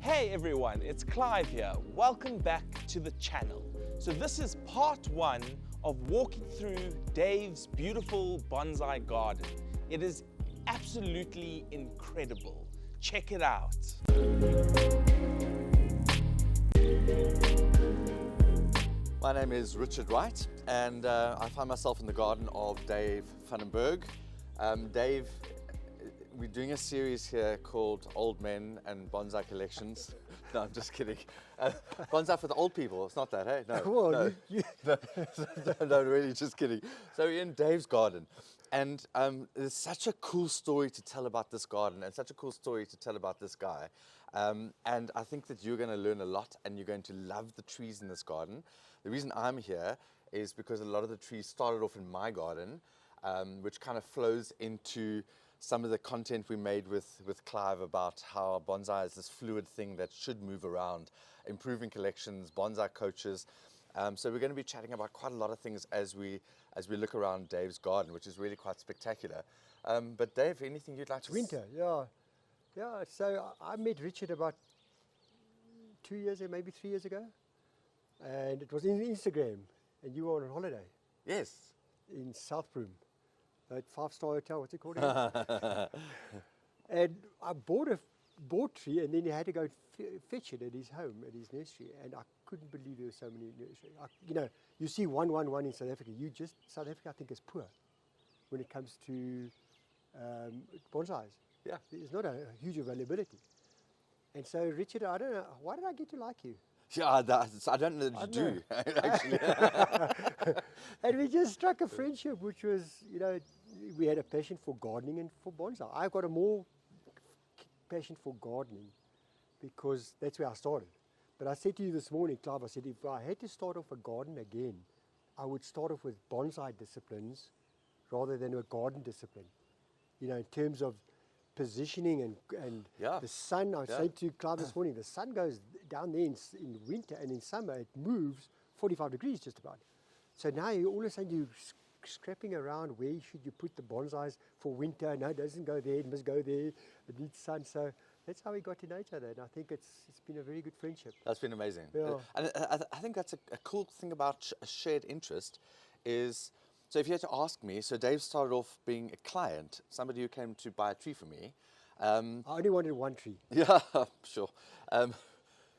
Hey everyone, it's Clive here. Welcome back to the channel. So this is part one of walking through Dave's beautiful bonsai garden. It is absolutely incredible. Check it out. My name is Richard Wright, and I find myself in the garden of Dave van Berg. Dave, we're doing a series here called Old Men and Bonsai Collections. No, I'm just kidding. Bonsai for the old people, it's not that, hey? No, Well, no, really, just kidding. So we're in Dave's garden, and there's such a cool story to tell about this garden, and such a cool story to tell about this guy. And I think that you're going to learn a lot, and you're going to love the trees in this garden. The reason I'm here is because a lot of the trees started off in my garden, which kind of flows into some of the content we made with Clive about how bonsai is this fluid thing that should move around, improving collections, bonsai coaches. So we're going to be chatting about quite a lot of things as we look around Dave's garden, which is really quite spectacular. But Dave, anything you'd like to winter, yeah. So I met Richard about 2 years ago, maybe 3 years ago, and it was in Instagram, and you were on holiday. Yes. In South Broom, that 5-star hotel. What's it called again? And I bought a tree, and then he had to go fetch it at his home, at his nursery, and I couldn't believe there were so many nurseries. You see 111 in South Africa. South Africa, I think, is poor when it comes to bonsais. Yeah. There's not a huge availability. And so, Richard, I don't know, why did I get to like you? Yeah, I don't know that you do, actually. And we just struck a friendship, which was, we had a passion for gardening and for bonsai. I've got a more passion for gardening because that's where I started. But I said to you this morning, Clive, I said, if I had to start off a garden again, I would start off with bonsai disciplines rather than a garden discipline. In terms of positioning and the sun. I said to Clive this morning, the sun goes down there in winter, and in summer it moves 45 degrees just about. So now all of a sudden you're scrapping around, where should you put the bonsais for winter? No, it doesn't go there, it must go there, it needs sun. So that's how we got to know each other, and I think it's been a very good friendship. That's been amazing. Yeah. And I think that's a cool thing about a shared interest is, so if you had to ask me, so Dave started off being a client, somebody who came to buy a tree for me. I only wanted one tree. Yeah, sure.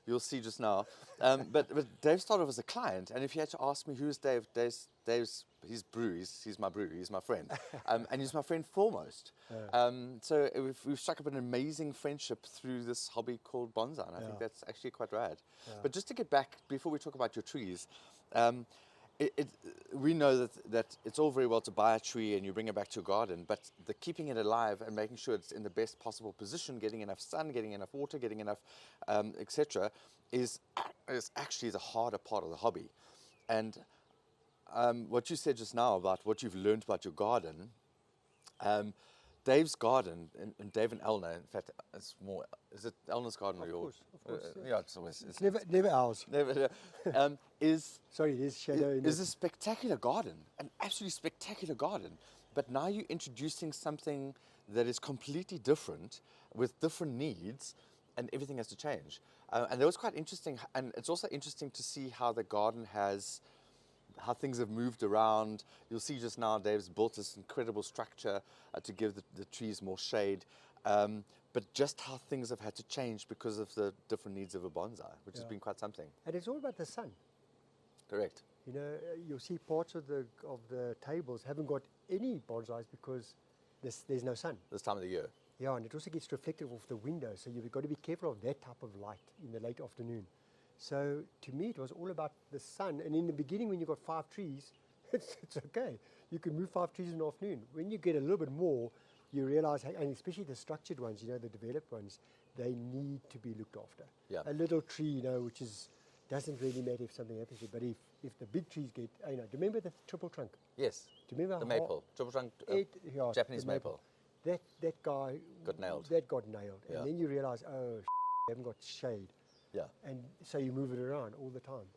You'll see just now. But Dave started off as a client, and if you had to ask me who's Dave, he's Brew, he's my Brew, he's my friend. And he's my friend foremost. So we've struck up an amazing friendship through this hobby called bonsai, and I think that's actually quite rad. Yeah. But just to get back, before we talk about your trees, we know that it's all very well to buy a tree and you bring it back to your garden, but the keeping it alive and making sure it's in the best possible position, getting enough sun, getting enough water, getting enough, etc., is actually the harder part of the hobby. And what you said just now about what you've learned about your garden, Dave's garden, and Dave and Elna, in fact, it's more, is it Elna's garden or yours? Of course. Yeah, it's always. It's never ours. Never, Sorry, there's shadow in is a spectacular garden, an absolutely spectacular garden. But now you're introducing something that is completely different, with different needs, and everything has to change. And that was quite interesting, and it's also interesting to see how the garden how things have moved around. You'll see just now Dave's built this incredible structure to give the trees more shade. But just how things have had to change because of the different needs of a bonsai, which has been quite something. And it's all about the sun. Correct. You'll see parts of the tables haven't got any bonsais because there's no sun. This time of the year. Yeah, and it also gets reflective off the window, so you've got to be careful of that type of light in the late afternoon. So to me, it was all about the sun. And in the beginning, when you've got 5 trees, it's okay. You can move 5 trees in the afternoon. When you get a little bit more, you realize, and especially the structured ones, the developed ones, they need to be looked after. Yeah. A little tree, which doesn't really matter if something happens to it, but if the big trees get, do you remember the triple trunk? Yes. Do you remember the maple, triple trunk, Japanese maple. That guy got nailed. That got nailed, Yeah. and then you realize, I haven't got shade. Yeah. And so you move it around all the time.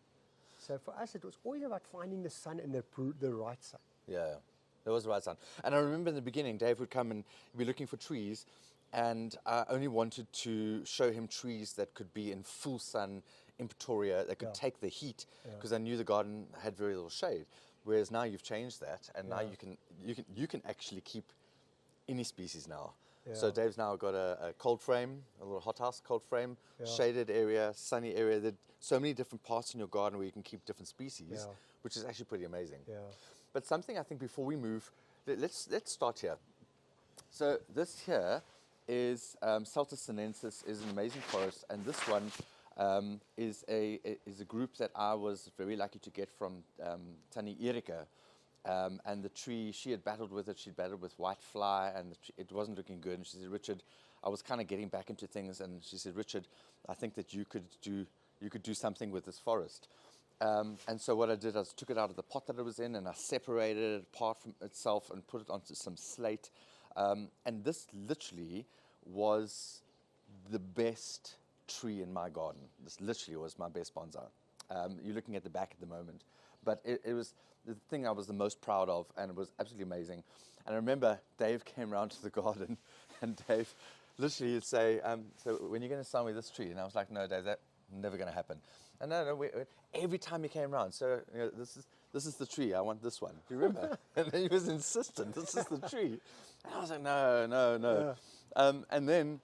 So for us, it was always about finding the sun and the right sun. Yeah, there was the right sun. And I remember in the beginning, Dave would come and be looking for trees, and I only wanted to show him trees that could be in full sun in Pretoria, that could take the heat, because I knew the garden had very little shade. Whereas now you've changed that, and now you can actually keep any species now. So Dave's now got a cold frame, a little hothouse cold frame, shaded area, sunny area. There's so many different parts in your garden where you can keep different species, which is actually pretty amazing. But something I think before we move, let's start here. So this here is Celtis sinensis, is an amazing forest, and this one is a group that I was very lucky to get from Tannie Erika. And the tree, she had battled with it. She'd battled with whitefly, and it wasn't looking good. And she said, Richard, I was kind of getting back into things, and she said, Richard, I think that you could do something with this forest. And so what I did, I took it out of the pot that it was in, and I separated it apart from itself and put it onto some slate. And this literally was the best tree in my garden. This literally was my best bonsai. You're looking at the back at the moment. But it was the thing I was the most proud of, and it was absolutely amazing. And I remember Dave came round to the garden, and Dave literally would say, so when you're going to sell me this tree? And I was like, no, Dave, that's never going to happen. And no, every time he came round, so this is the tree, I want this one. Do you remember? And then he was insistent, this is the tree. And I was like, no. And then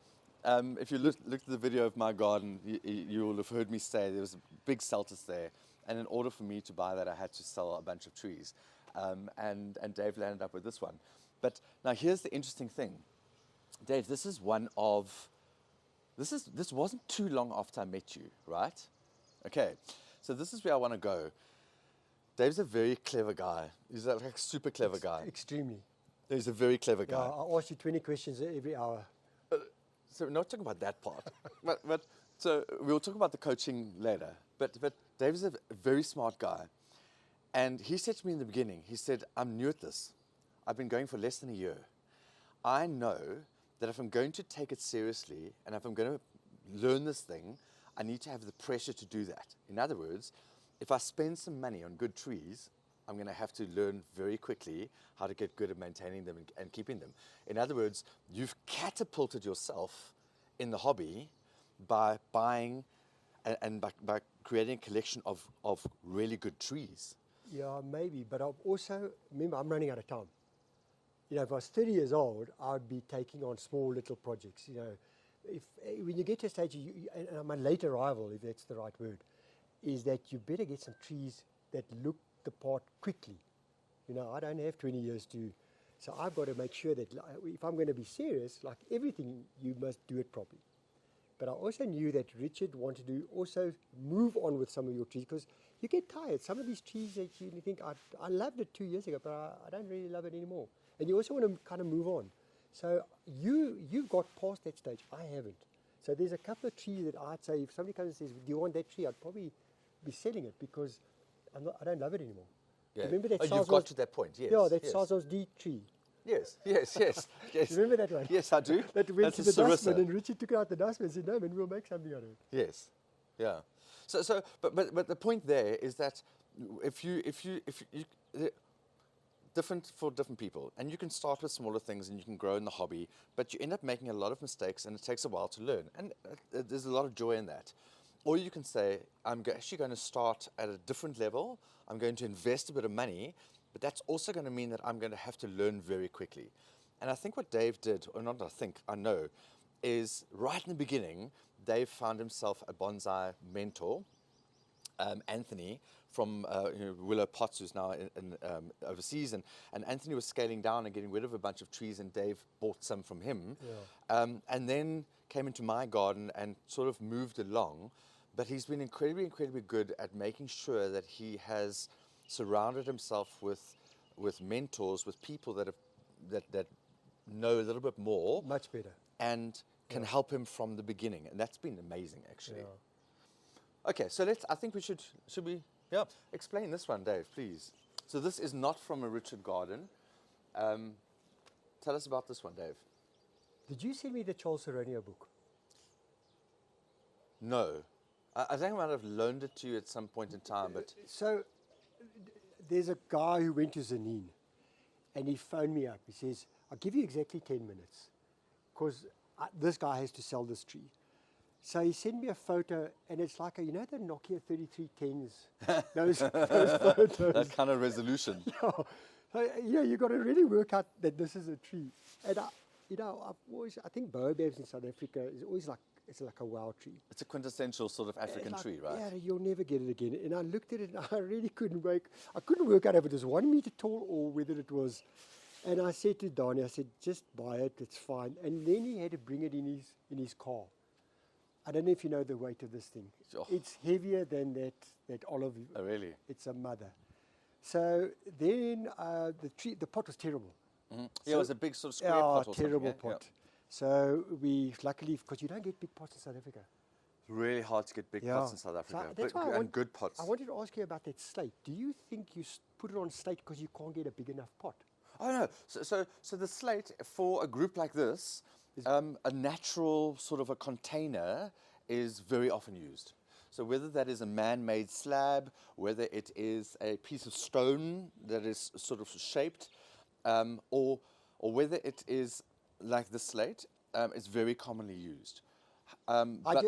if you look at the video of my garden, you will have heard me say there was a big Celtis there. And in order for me to buy that, I had to sell a bunch of trees. And Dave landed up with this one. But now here's the interesting thing. Dave, this wasn't too long after I met you, right? Okay, so this is where I want to go. Dave's a very clever guy. He's like a super clever guy. Extremely. He's a very clever guy. I ask you 20 questions every hour. So we're not talking about that part. but so we'll talk about the coaching later. But Dave is a very smart guy. And he said to me in the beginning, he said, I'm new at this. I've been going for less than a year. I know that if I'm going to take it seriously and if I'm going to learn this thing, I need to have the pressure to do that. In other words, if I spend some money on good trees, I'm going to have to learn very quickly how to get good at maintaining them and keeping them. In other words, you've catapulted yourself in the hobby by buying and by creating a collection of really good trees. Yeah, maybe, but I've also, remember, I'm running out of time. You know, if I was 30 years old, I'd be taking on small little projects. You know, when you get to a stage, and my late arrival, if that's the right word, is that you better get some trees that look the part quickly. You know, I don't have 20 years to, so I've got to make sure that if I'm going to be serious, like everything, you must do it properly. But I also knew that Richard wanted to also move on with some of your trees, because you get tired. Some of these trees that you think, I loved it 2 years ago, but I don't really love it anymore. And you also want to kind of move on. So you've got past that stage. I haven't. So there's a couple of trees that I'd say, if somebody comes and says, do you want that tree? I'd probably be selling it because I don't love it anymore. Yeah. Remember that you've got to that point, yes. Yeah, that yes. Sazos D tree. Yes. Remember that one? Yes, I do. That went That's to the a dustbin, sarissa. and Richard took out the dustbin and said, no, man, we'll make something out of it. Yes, yeah. But the point there is that if you different for different people, and you can start with smaller things and you can grow in the hobby, but you end up making a lot of mistakes, and it takes a while to learn, and there's a lot of joy in that. Or you can say, I'm actually going to start at a different level. I'm going to invest a bit of money, but that's also going to mean that I'm going to have to learn very quickly. And I think what Dave did, or not I think, I know, is right in the beginning, Dave found himself a bonsai mentor, Anthony, from Willow Potts, who's now in overseas. And Anthony was scaling down and getting rid of a bunch of trees, and Dave bought some from him. Yeah. And then came into my garden and sort of moved along. But he's been incredibly good at making sure that he has surrounded himself with mentors, with people that know a little bit more. Much better. And can help him from the beginning. And that's been amazing, actually. Yeah. Okay, so I think we should we explain this one, Dave, please. So this is not from a Richard garden. Tell us about this one, Dave. Did you send me the Charles Saronio book? No. I think I might have loaned it to you at some point in time, but... So, there's a guy who went to Zanin, and he phoned me up. He says, I'll give you exactly 10 minutes, because this guy has to sell this tree. So he sent me a photo, and it's like you know the Nokia 3310s, those photos. That kind of resolution. Yeah. So, you've got to really work out that this is a tree. And I think baobabs in South Africa is always it's like a wow tree. It's a quintessential sort of African tree, right? Yeah, you'll never get it again. And I looked at it, and I really couldn't work out if it was 1 meter tall or whether it was. And I said to Donnie, I said, just buy it, it's fine. And then he had to bring it in his car. I don't know if you know the weight of this thing. Oh. It's heavier than that olive. Oh, really? It's a mother. So then the pot was terrible. Mm-hmm. So, Yeah, it was a big sort of square pot or terrible something. pot. So we luckily, because you don't get big pots in South Africa. Really hard to get big pots in South So Africa, that's why and good pots. I wanted to ask you about that slate. Do you think you put it on slate because you can't get a big enough pot? Oh no! So the slate for a group like this, a natural sort of a container is very often used. So whether that is a man-made slab, whether it is a piece of stone that is sort of shaped, or whether it is like the slate, it's very commonly used. But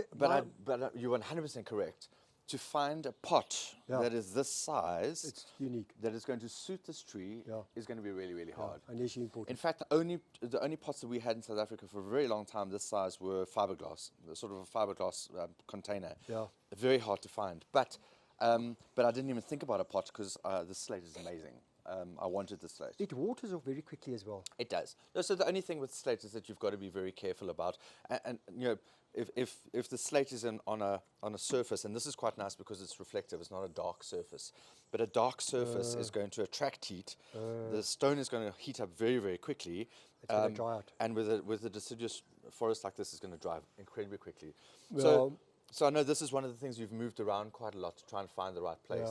you're 100% correct. To find a pot that is this size, It's unique. that is going to suit this tree, is going to be really, really hard. Unless you're important. In fact, the only pots that we had in South Africa for a very long time this size were fiberglass, sort of a fiberglass container. Yeah. Very hard to find. But I didn't even think about a pot because the slate is amazing. I wanted the slate. It waters off very quickly as well. It does. No, so the only thing with slate is that you've got to be very careful about, and if the slate is on a surface, and this is quite nice because it's reflective, it's not a dark surface, but a dark surface is going to attract heat. The stone is going to heat up very, very quickly. It's going to dry out. And with a deciduous forest like this, it's going to dry incredibly quickly. Well, So I know this is one of the things you've moved around quite a lot to try and find the right place.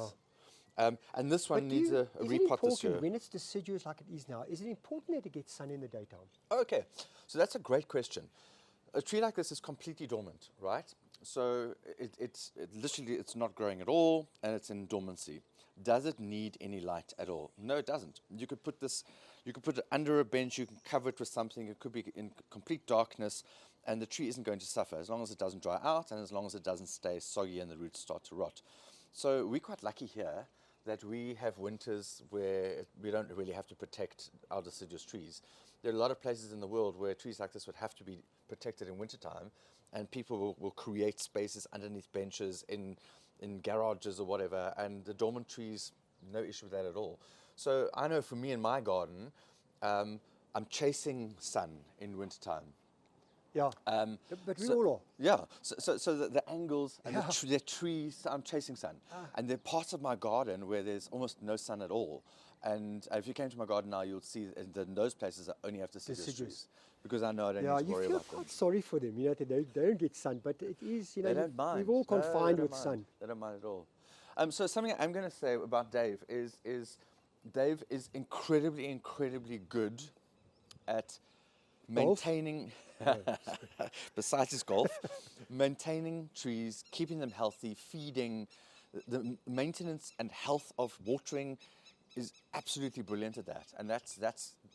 Yeah. And this one But needs a is it repot this year. important when it's deciduous like it is now? Is it important that it gets sun in the daytime? Okay, so that's a great question. A tree like this is completely dormant, right? So it's literally it's not growing at all, and it's in dormancy. Does it need any light at all? No, it doesn't. You could put it under a bench. You can cover it with something. It could be in complete darkness, and the tree isn't going to suffer as long as it doesn't dry out, and as long as it doesn't stay soggy and the roots start to rot. So we're quite lucky here that we have winters where we don't really have to protect our deciduous trees. There are a lot of places in the world where trees like this would have to be protected in wintertime, and people will create spaces underneath benches in garages or whatever, and the dormant trees, no issue with that at all. So I know for me in my garden, I'm chasing sun in wintertime. Yeah, but we so- all are. Yeah, so the angles and the trees, I'm chasing sun. And there are parts of my garden where there's almost no sun at all. And if you came to my garden now, you'll see that in those places I only have deciduous trees. Because I know I don't need to worry you feel about them. quite sorry for them. They don't get sun, but it is, They don't mind. we're all No, they confined don't with mind. sun. They don't mind at all. So something I'm going to say about Dave is Dave is incredibly good at Golf? maintaining, besides his golf, maintaining trees, keeping them healthy, feeding. The maintenance and health of watering is absolutely brilliant at that. And that's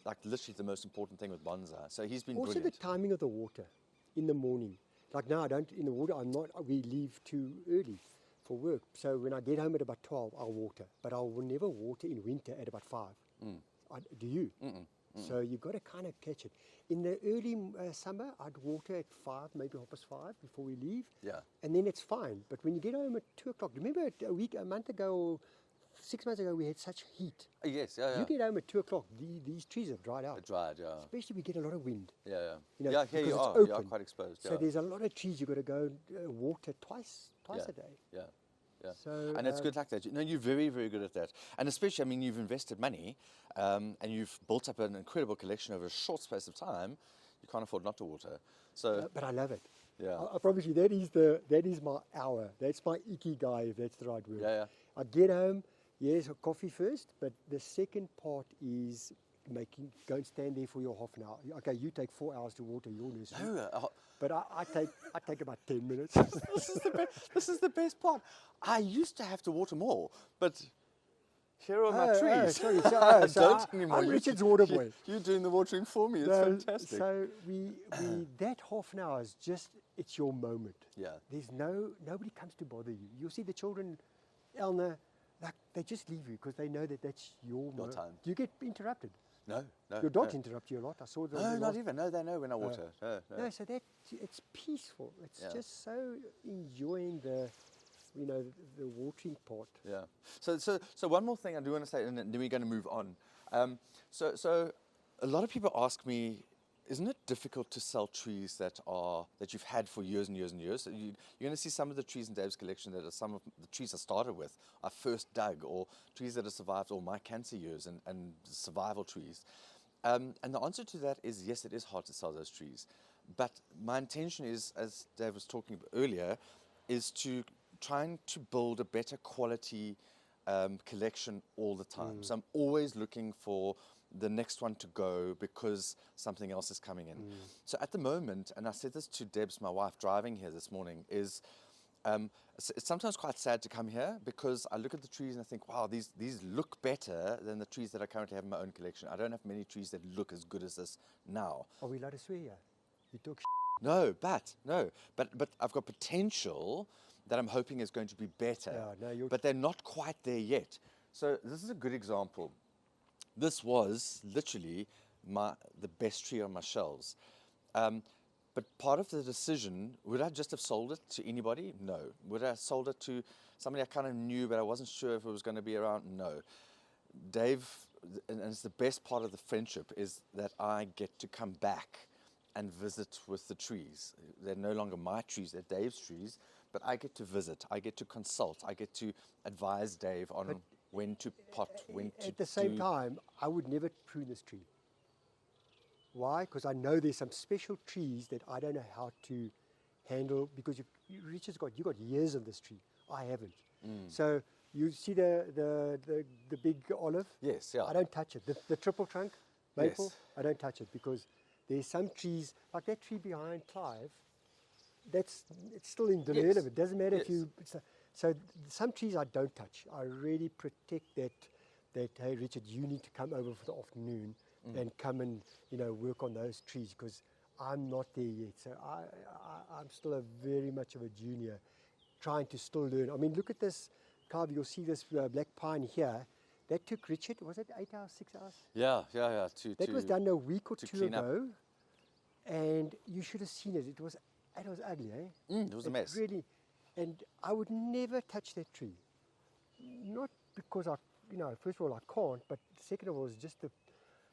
like literally the most important thing with bonsai. So he's been Also brilliant. the timing of the water in the morning. Like now, in the water, we leave too early for work. So when I get home at about 12, I'll water. But I will never water in winter at about 5. Do you? So you've got to kind of catch it. In the early summer, I'd water at 5, maybe 5:30 before we leave. Yeah. And then it's fine. But when you get home at 2 o'clock, remember a month ago, or 6 months ago, we had such heat. Yes, yeah. You get home at 2 o'clock, these trees have dried out. It dried, yeah. Especially we get a lot of wind. Yeah. Here Here because you it's are. You are open. quite exposed. So Yeah. there's a lot of trees you've got to go water twice a day. Yeah. Yeah. So, And it's good like that. You're very, very good at that. And especially, I mean, you've invested money and you've built up an incredible collection over a short space of time. You can't afford not to water. So, But I love it. yeah. I promise you, that is my hour. That's my ikigai, if that's the right word. Yeah. I get home, yes, a coffee first, but the second part is go and stand there for your half an hour. Okay, you take 4 hours to water your nursery. No, But I take about 10 minutes. this is the best part. I used to have to water more, but Here are my trees. Sorry. Don't anymore. I'm Richard's water boy. You're doing the watering for me. It's fantastic. So we that half an hour is just, it's your moment. Yeah. There's nobody comes to bother you. You'll see the children, Elna, like they just leave you because they know that that's your time. Do you get interrupted? No. Your dogs interrupt you a lot. I saw them. No, not even. No, they know when I water. No, so that it's peaceful. It's Yeah. just so enjoying the watering part. Yeah. So one more thing I do want to say, and then we're going to move on. So a lot of people ask me, isn't it difficult to sell trees that you've had for years and years and years? So you're going to see some of the trees in Dave's collection that are some of the trees I started with, I first dug, or trees that have survived all my cancer years and survival trees. And the answer to that is yes, it is hard to sell those trees. But my intention is, as Dave was talking about earlier, is to trying to build a better quality collection all the time. So I'm always looking for the next one to go because something else is coming in. So at the moment, and I said this to Debs, my wife, driving here this morning, is it's sometimes quite sad to come here because I look at the trees and I think, wow, these look better than the trees that I currently have in my own collection. I don't have many trees that look as good as this now. Are we allowed to swear here? You talk No, but I've got potential that I'm hoping is going to be better. But they're not quite there yet. So this is a good example. This was literally the best tree on my shelves. But part of the decision, would I just have sold it to anybody? No. Would I have sold it to somebody I kind of knew, but I wasn't sure if it was going to be around? No. Dave, and it's the best part of the friendship, is that I get to come back and visit with the trees. They're no longer my trees, they're Dave's trees, but I get to visit, I get to consult, I get to advise Dave on when to pot, when to At the same time, I would never prune this tree. Why? Because I know there's some special trees that I don't know how to handle, because Richard's got years of this tree. I haven't. So you see the big olive? Yes, yeah. I don't touch it. The triple trunk maple, Yes. I don't touch it because there's some trees, like that tree behind Clive, it's still in demand of it. Doesn't matter if you. So some trees I don't touch. I really protect that. Hey Richard, you need to come over for the afternoon and come and work on those trees because I'm not there yet. So I'm still very much of a junior, trying to still learn. I mean, look at this, Clive. You'll see this black pine here. That took Richard, was it 8 hours, 6 hours? Yeah. That was done a week or two clean up. ago, and you should have seen it. It was ugly, eh? It was a mess. Really, and I would never touch that tree. Not because first of all I can't, but second of all is just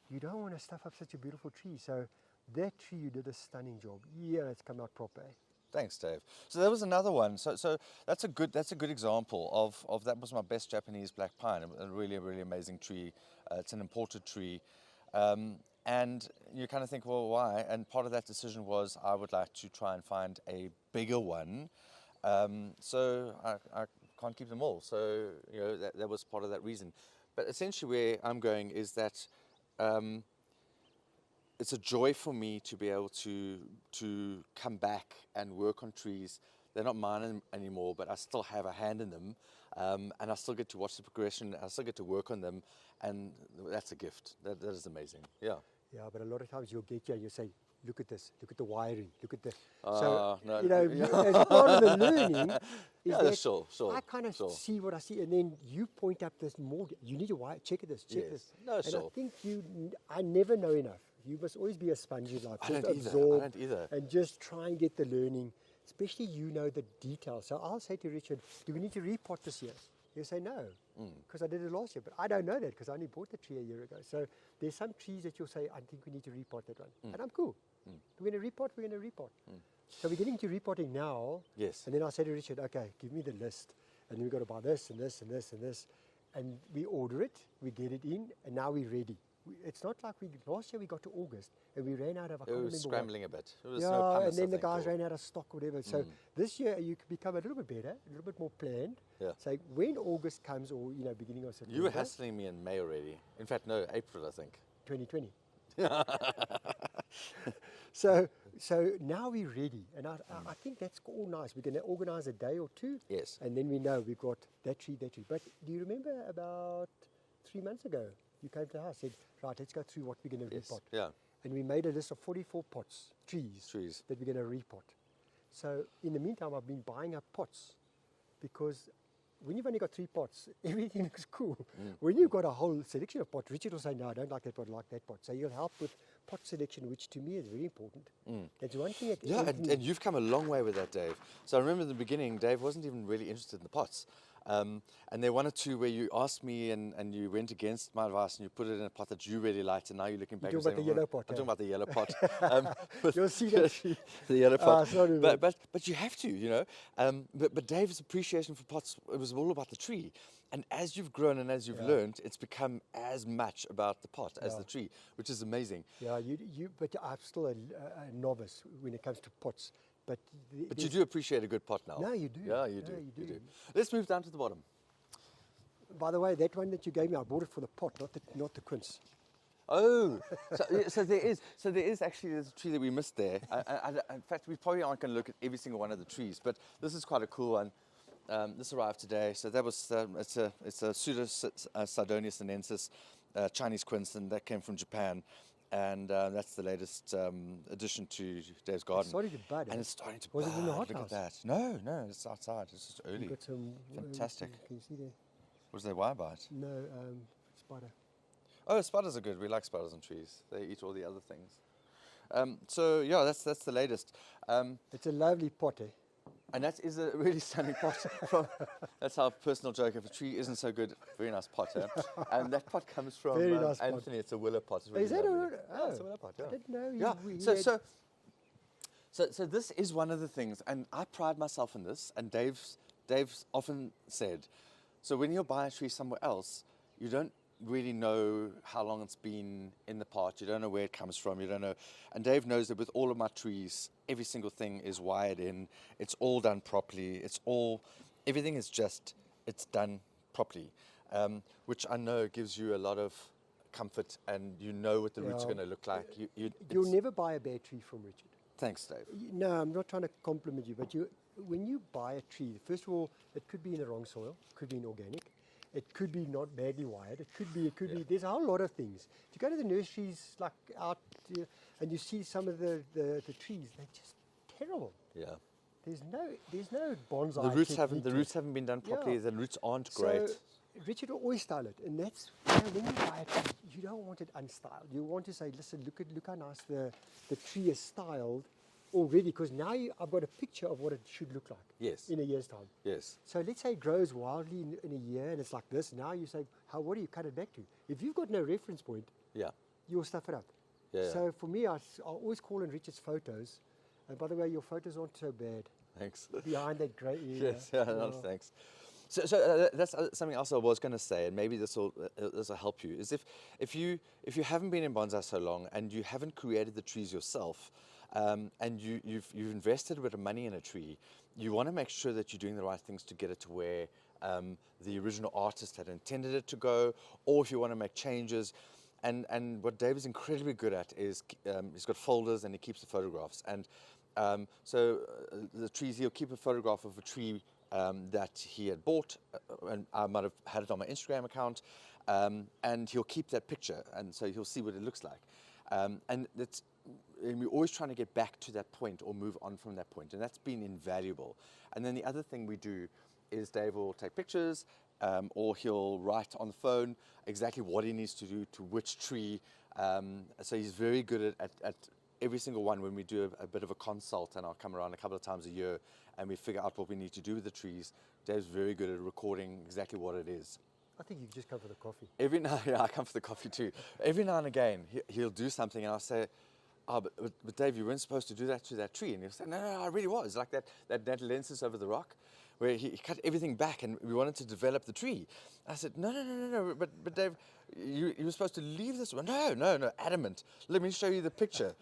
you don't want to stuff up such a beautiful tree. So that tree, you did a stunning job. Yeah, it's come out proper. Eh? Thanks, Dave. So there was another one. So that's a good example of that was my best Japanese black pine, a really amazing tree. It's an imported tree, and you kind of think, well, why? And part of that decision was I would like to try and find a bigger one. So I can't keep them all. So that was part of that reason. But essentially, where I'm going is that. It's a joy for me to be able to come back and work on trees. They're not mine anymore, but I still have a hand in them, and I still get to watch the progression. I still get to work on them, and that's a gift. That is amazing. Yeah. Yeah, but a lot of times you'll get here and you'll say, look at this, look at the wiring, look at the... No, as part of the learning is that sure. I kind of see what I see, and then you point up this more, you need to wire, check this, check this. No, and sure. I think I never know enough. You must always be a sponge in life. I Just don't absorb either. and just try and get the learning, especially the details. So I'll say to Richard, do we need to repot this year? He'll say no, because I did it last year. But I don't know that because I only bought the tree a year ago. So there's some trees that you'll say, I think we need to repot that one. And I'm cool. We're going to repot. So we're getting to repotting now. Yes. And then I'll say to Richard, okay, give me the list. And then we've got to buy this and this and this and this. And we order it, we get it in, and now we're ready. It's not like last year we got to August and we ran out of, I can't remember It was scrambling a bit. It was yeah, no pumice, and then I the think, guys or- ran out of stock or whatever. So this year you can become a little bit better, a little bit more planned. Yeah. So when August comes or beginning of September. You were hassling me in May already. In fact, no, April, I think. 2020. So now we're ready, and I think that's all nice. We're going to organise a day or two, Yes. and then we know we've got that tree. But do you remember about 3 months ago. You came to the house, said, right, let's go through what we're going to Yes. repot. Yeah. And we made a list of 44 pots, trees that we're going to repot. So in the meantime, I've been buying up pots because when you've only got 3 pots, everything looks cool. When you've got a whole selection of pots, Richard will say, no, I don't like that pot, I like that pot. So you'll help with pot selection, which to me is very important. That's one thing. Yeah, and you've come a long way with that, Dave. So I remember in the beginning, Dave wasn't even really interested in the pots. And there were 1 or 2 where you asked me and you went against my advice and you put it in a pot that you really liked, and now you're looking back and talking saying, about the yellow pot, I'm eh? talking about the yellow pot. You'll see that. The yellow pot. Sorry, but you have to, you know. But Dave's appreciation for pots, it was all about the tree. And as you've grown and as you've learned, it's become as much about the pot as the tree, which is amazing. Yeah, but I'm still a novice when it comes to pots. But you do appreciate a good pot now. No, you do. Yeah, you No, do. you do. Let's move down to the bottom. By the way, that one that you gave me, I bought it for the pot, not the quince. Oh, so there is actually there's a tree that we missed there. In fact, we probably aren't going to look at every single one of the trees, but this is quite a cool one. This arrived today. So that was it's a Pseudo-Sardonia sinensis, Chinese quince, and that came from Japan. And that's the latest addition to Dave's garden. It's starting to bud. And it's starting to Was bud. it in the hothouse? Look at that. No, it's outside. It's just early. Got some, Fantastic. Can you see there? Was there wire bite? No, spider. Oh, spiders are good. We like spiders on trees. They eat all the other things. So yeah, that's the latest. It's a lovely pot, eh? And that is a really stunning pot. That's our personal joke. If a tree isn't so good, very nice pot. Eh? And that pot comes from Very nice pot. Anthony. It's a willow pot. It's really Is that lovely. a It's a willow pot. Yeah. I didn't know. Yeah. So this is one of the things, and I pride myself in this. And Dave's often said, so when you buy a tree somewhere else, you don't really know how long it's been in the pot. You don't know where it comes from. You don't know. And Dave knows that with all of my trees, every single thing is wired in. It's all done properly. Everything is it's done properly, which I know gives you a lot of comfort, and you know what the roots are going to look like. You'll never buy a bad tree from Richard. Thanks, Dave. No, I'm not trying to compliment you, but when you buy a tree, first of all, it could be in the wrong soil, could be inorganic, it could be not badly wired, it could be, there's a whole lot of things. If you go to the nurseries, like out, and you see some of the trees, they're just terrible. Yeah. There's no bonsai. The roots haven't been done properly. Yeah. The roots aren't great. So Richard will always style it, and that's when you buy a tree, you don't want it unstyled. You want to say, listen, look how nice the tree is styled already, because now I've got a picture of what it should look like. Yes. In a year's time. Yes. So let's say it grows wildly in a year and it's like this. Now you say, what do you cut it back to? If you've got no reference point, you'll stuff it up. Yeah. So for me, I always call in Richard's photos. And by the way, your photos aren't so bad. Thanks. Behind that grey area. Yes. No, thanks. So that's something else I was going to say, and maybe this will help you. Is if you haven't been in bonsai so long and you haven't created the trees yourself, and you've invested a bit of money in a tree, you want to make sure that you're doing the right things to get it to where the original artist had intended it to go, or if you want to make changes. And what Dave is incredibly good at is he's got folders and he keeps the photographs. And so the trees, he'll keep a photograph of a tree that he had bought, and I might have had it on my Instagram account, and he'll keep that picture, and so he'll see what it looks like. And we're always trying to get back to that point or move on from that point, and that's been invaluable. And then the other thing we do is Dave will take pictures, or he'll write on the phone exactly what he needs to do to which tree. So he's very good at every single one. When we do a bit of a consult, and I'll come around a couple of times a year, and we figure out what we need to do with the trees, Dave's very good at recording exactly what it is. I think you just come for the coffee. I come for the coffee too. Every now and again, he'll do something, and I'll say, but Dave, you weren't supposed to do that to that tree. And he'll say, no, I really was. Like that lenses over the rock, where he cut everything back, and we wanted to develop the tree. I said, no, but Dave, you were supposed to leave this one. No, adamant. Let me show you the picture.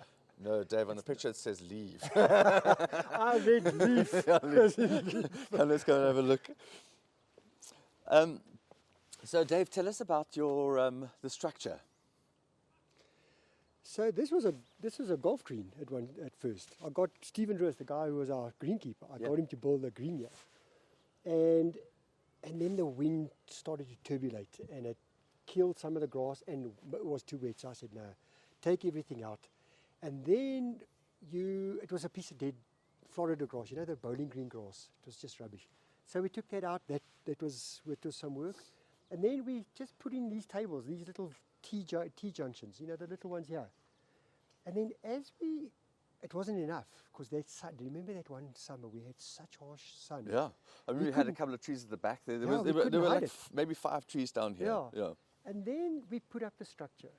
No, Dave, on the picture it says leave. I read leave. Let's go and have a look. So Dave, tell us about your the structure. So this was a golf green at first. I got Stephen Roos, the guy who was our greenkeeper. I got him to build a green here, and then the wind started to turbulate, and it killed some of the grass and it was too wet. So I said, no, take everything out. And then it was a piece of dead Florida grass, the bowling green grass. It was just rubbish. So we took that out. That was some work. And then we just put in these tables, these little T-junctions, the little ones here. And then it wasn't enough, because that sun, remember that one summer we had such harsh sun? Yeah, I mean, we had a couple of trees at the back there. There were like maybe 5 trees down here. Yeah. And then we put up the structure,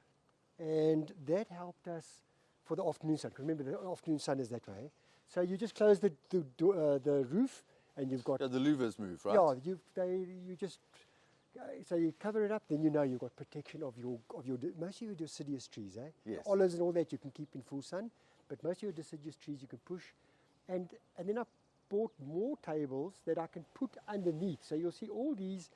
and that helped us for the afternoon sun. Remember, the afternoon sun is that way. So you just close the roof, and you've got... Yeah, the louvers move, right? Yeah, you just... So you cover it up, then you've got protection of your most of your deciduous trees, eh? Yes. Olives and all that you can keep in full sun, but most of your deciduous trees you can push. And then I bought more tables that I can put underneath. So you'll see all these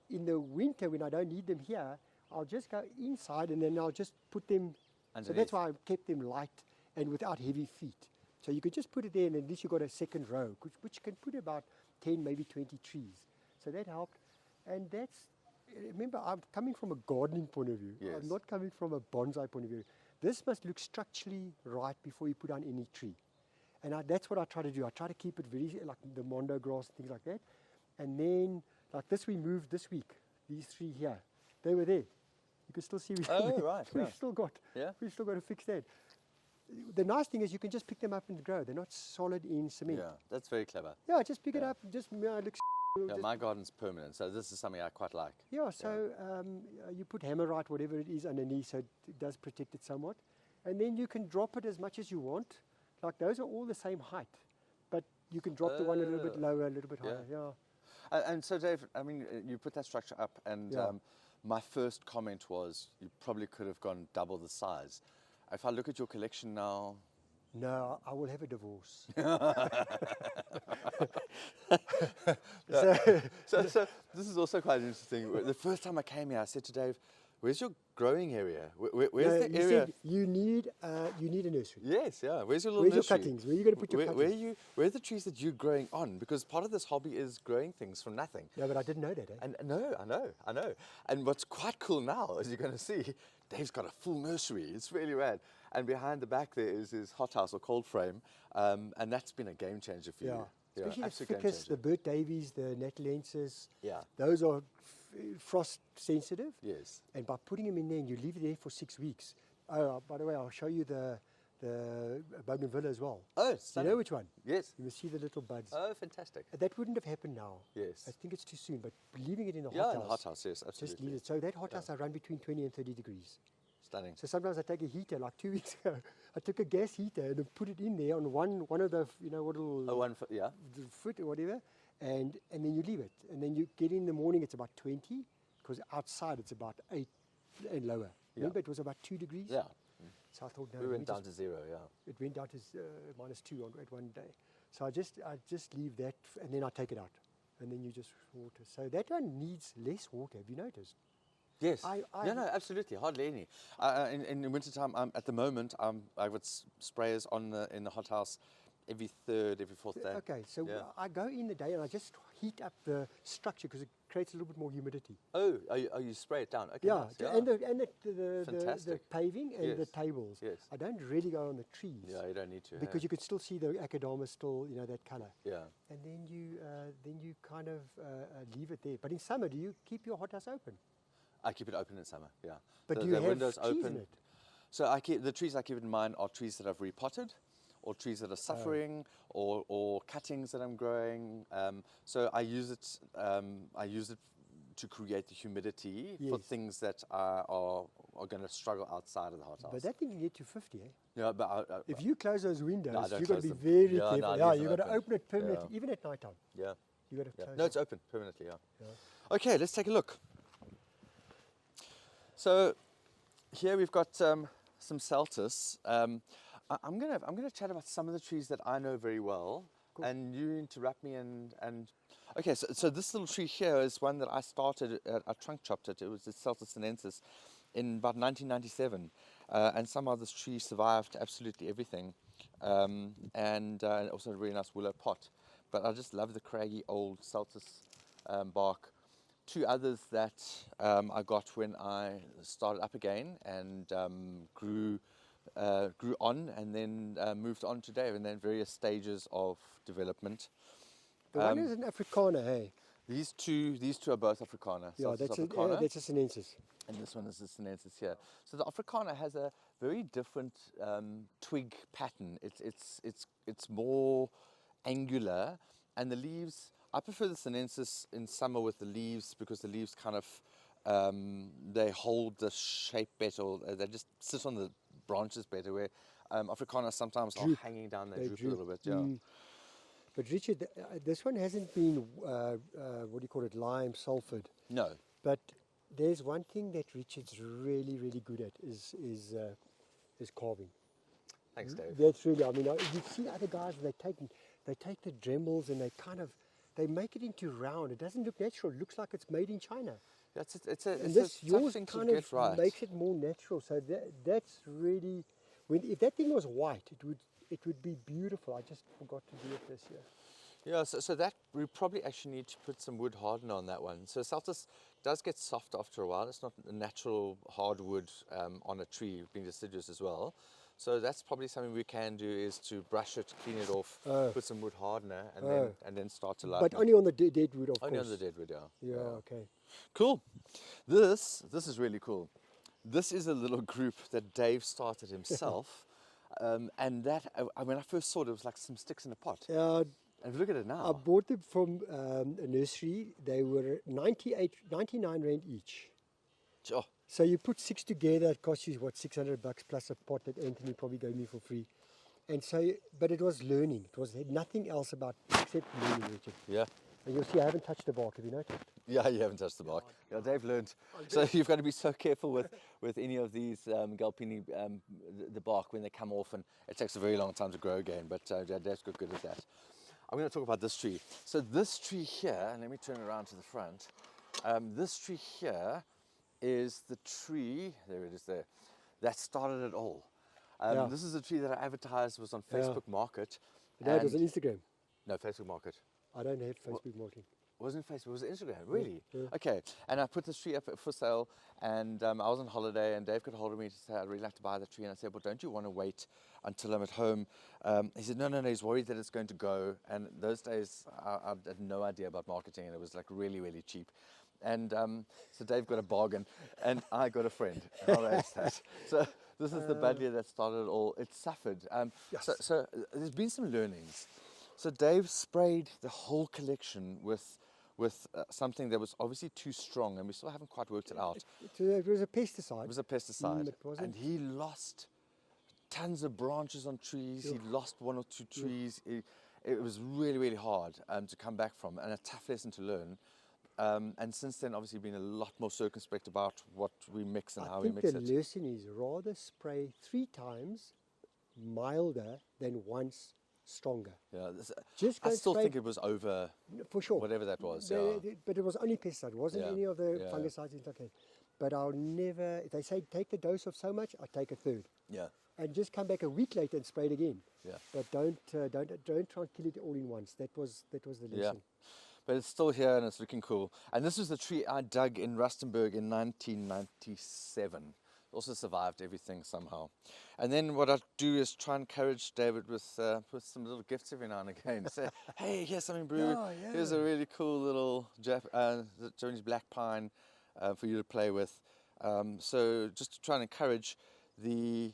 in the winter when I don't need them here, I'll just go inside and then I'll just put them underneath. So that's why I kept them light and without heavy feet. So you could just put it there, and at least you've got a second row, which can put about 10, maybe 20 trees. So that helped. And remember, I'm coming from a gardening point of view. Yes. I'm not coming from a bonsai point of view. This must look structurally right before you put down any tree. And that's what I try to do. I try to keep it very, like the mondo grass and things like that. And then, like this, we moved this week. These 3 here, they were there. You can still see we've still got to fix that. The nice thing is you can just pick them up and grow. They're not solid in cement. Yeah, that's very clever. Yeah, just pick it up. Just looks. Yeah, my garden's permanent, so this is something I quite like. Yeah, so you put hammerite, whatever it is, underneath, so it does protect it somewhat. And then you can drop it as much as you want. Like those are all the same height, but you can drop the one a little bit lower, a little bit higher. Yeah. And so, Dave, I mean, you put that structure up, and my first comment was you probably could have gone double the size. If I look at your collection now... No, I will have a divorce. So this is also quite interesting. The first time I came here, I said to Dave, "Where's your growing area? Where's the area?" Said you need a nursery. Yes, yeah. Where's your little Where's nursery? your cuttings? Where are you going to put your cuttings? Where are the trees that you're growing on? Because part of this hobby is growing things from nothing. Yeah, but I didn't know that. And no, I know. And what's quite cool now, as you're going to see, Dave's got a full nursery. It's really rad. And behind the back there is his hothouse or cold frame, and that's been a game changer for you. Especially the ficus, the Bert Davies, the Natalensis. Yeah. Those are frost sensitive. Yes. And by putting them in there, and you leave it there for 6 weeks. Oh, by the way, I'll show you the bougainvillea as well. Oh, stunning. You know which one? Yes. You will see the little buds. Oh, fantastic. That wouldn't have happened now. Yes. I think it's too soon, but leaving it in a hothouse. Yeah, in a hothouse, yes, absolutely. Just leave it. So that hothouse I run between 20 and 30 degrees. Stunning. So sometimes I take a heater, like 2 weeks ago, I took a gas heater and I put it in there on one of the, what little... Oh, 1 foot, yeah. The foot or whatever, and then you leave it. And then you get in the morning, it's about 20, because outside it's about 8 and lower. Remember, it was about 2 degrees? Yeah. So I thought, no. We went down to 0, yeah. It went down to -2 at one day. So I just leave that, and then I take it out. And then you just water. So that one needs less water, have you noticed? Yes. No, absolutely. Hardly any. In the wintertime, at the moment, I've got sprayers in the hothouse every 3rd, every 4th day. Okay, so I go in the day and I just heat up the structure because it creates a little bit more humidity. Oh, you spray it down? Okay, yeah, nice. and the paving and the tables. Yes. I don't really go on the trees. Yeah, you don't need to. Because you can still see the acadama still, that colour. Yeah. And then you kind of leave it there. But in summer, do you keep your hothouse open? I keep it open in summer, yeah. But do you have windows trees open. in it? So the trees I keep in mind are trees that I've repotted, or trees that are suffering, or cuttings that I'm growing. So I use it to create the humidity for things that are going to struggle outside of the hothouse. But that thing can get to 50, eh? Yeah, but if you close those windows, no, you've got to be them. very Yeah, careful. no, You've got to open it permanently, Yeah. even at night time. Yeah. You've got to close No, it. it's open permanently, yeah. Okay, let's take a look. So here we've got some Celtis. I'm gonna chat about some of the trees that I know very well, and you interrupt me and okay. So this little tree here is one that I started. I trunk chopped it. It was the Celtis sinensis in about 1997, and somehow this tree survived absolutely everything, and also a really nice willow pot. But I just love the craggy old Celtis bark. two others that I got when I started up again and grew on, and then moved on to Dave, and then various stages of development. The one is an Afrikaner, hey? These two are both Afrikaner. Yeah, Saltus that's Afrikaner, a sinensis. and this one is the sinensis here. So the Afrikaner has a very different twig pattern. It's more angular, and the leaves. I prefer the sinensis in summer with the leaves because the leaves kind of they hold the shape better. Or they just sit on the branches better. Where Afrikaner sometimes are hanging down, they droop a little bit. Yeah. But Richard, this one hasn't been, what do you call it, lime sulfured. No. But there's one thing that Richard's really, really good at is carving. Thanks, Dave. That's really, I mean, you've seen other guys, they take the dremels and they make it into round. It doesn't look natural. It looks like it's made in China. Yours kind of right. makes it more natural. So that's really, if that thing was white, it would be beautiful. I just forgot to do it this year. Yeah, so that we probably actually need to put some wood hardener on that one. So Saltus does get soft after a while. It's not a natural hardwood on a tree, being deciduous as well. So that's probably something we can do, is to brush it, clean it off, put some wood hardener, and then start to lighten. But only on the dead wood, of course. Only on the dead wood, yeah. Yeah, okay. Cool. This is really cool. This is a little group that Dave started himself. And that, when I first saw it, it was like some sticks in a pot. And look at it now. I bought them from a nursery. They were 99 Rand each. Oh. So you put 6 together, it costs you, what, $600 plus a pot that Anthony probably gave me for free. And so, but it was learning. It had nothing else about except learning, Richard. Yeah. And you'll see I haven't touched the bark, have you noticed? Yeah, you haven't touched the bark. Yeah, Dave learned. So you've got to be so careful with any of these galpini, the bark when they come off, and it takes a very long time to grow again. But Dave's got good at that. I'm going to talk about this tree. So this tree here, and let me turn around to the front. This tree here is the tree, there it is there, that started it all. This is a tree that I advertised was on Facebook Market. No, it was on Instagram. No, Facebook Market. I don't have Facebook marketing. Wasn't Facebook, was it Instagram? Really? Yeah. Okay. And I put this tree up for sale, and I was on holiday, and Dave got hold of me to say, I'd really like to buy the tree. And I said, well, don't you want to wait until I'm at home? He said, no, he's worried that it's going to go. And those days, I had no idea about marketing, and it was like really, really cheap. And so Dave got a bargain, and I got a friend. How is that? So this is the buddleia that started it all. It suffered. Yes. So there's been some learnings. So Dave sprayed the whole collection with something that was obviously too strong, and we still haven't quite worked it out. It was a pesticide. It was a pesticide. It wasn't. And he lost tons of branches on trees. He lost 1 or 2 trees. It was really, really hard to come back from, and a tough lesson to learn. And since then, obviously, been a lot more circumspect about what we mix and how we mix it. I think the lesson is rather spray 3 times milder than once stronger. Yeah, Just I still think it was over, for sure, whatever that was. But it was only pesticide. It wasn't any of the fungicides and stuff like that. But I'll never, if they say take the dose of so much, I take a third. Yeah. And just come back a week later and spray it again. Yeah. But don't try and kill it all in once. That was the lesson. Yeah. But it's still here and it's looking cool. And this was the tree I dug in Rustenburg in 1997. Also survived everything somehow. And then what I do is try and encourage David with some little gifts every now and again. Say, hey, here's something, Brew. Here's a really cool little Japanese black pine for you to play with. So just to try and encourage the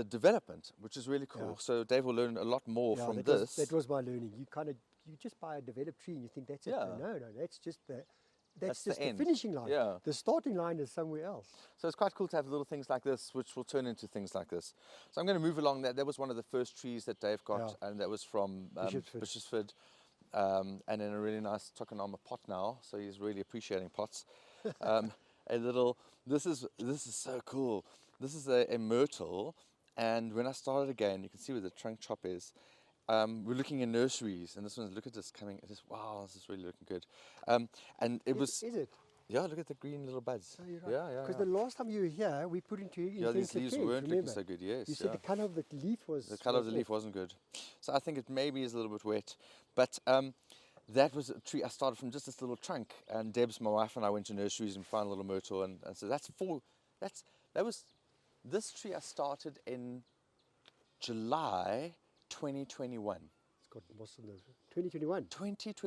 development, which is really cool. Yeah. So Dave will learn a lot more from this. That was my learning. You just buy a developed tree and you think that's it. No, that's just that's just the finishing line. Yeah. The starting line is somewhere else. So it's quite cool to have little things like this, which will turn into things like this. So I'm going to move along. That was one of the first trees that Dave got, and that was from Bishopsford. And in a really nice tokonoma pot now. So he's really appreciating pots. This is so cool. This is a myrtle, and when I started again, you can see where the trunk chop is. We're looking in nurseries, and this one, look at this coming. It is, wow, this is really looking good. And it was. Is it? Yeah, look at the green little buds. Oh, you're right. Yeah. Because the last time you were here, we put into these leaves weren't looking so good. Yes. You said the colour of the leaf was. The colour of the leaf wasn't good. So I think it maybe is a little bit wet, but that was a tree I started from just this little trunk, and Deb's, my wife, and I went to nurseries and found a little myrtle, and so this tree I started in July 2021. It's got moss in there. 2021.